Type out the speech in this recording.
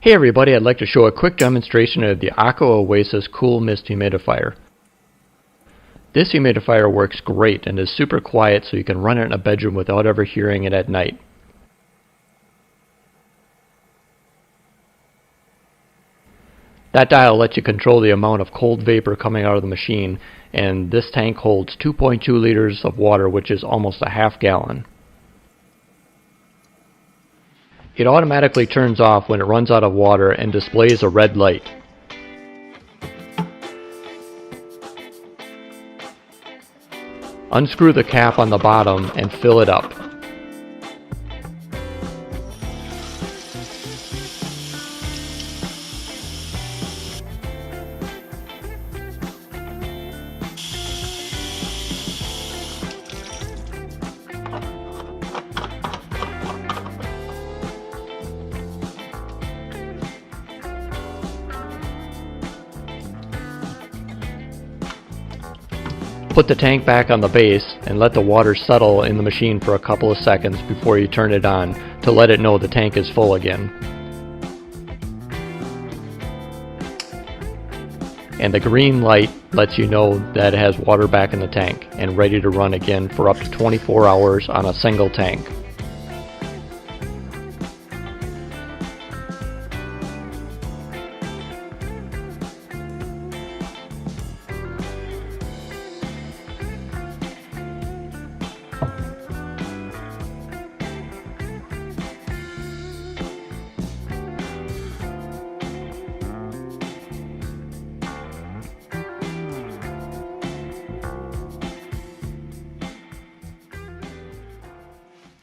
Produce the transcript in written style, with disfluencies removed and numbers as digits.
Hey everybody, I'd like to show a quick demonstration of the Aqua Oasis Cool Mist Humidifier. This humidifier works great and is super quiet, so you can run it in a bedroom without ever hearing it at night. That dial lets you control the amount of cold vapor coming out of the machine, and this tank holds 2.2 liters of water, which is almost a half gallon. It automatically turns off when it runs out of water and displays a red light. Unscrew the cap on the bottom and fill it up. Put the tank back on the base and let the water settle in the machine for a couple of seconds before you turn it on to let it know the tank is full again. And the green light lets you know that it has water back in the tank and ready to run again for up to 24 hours on a single tank.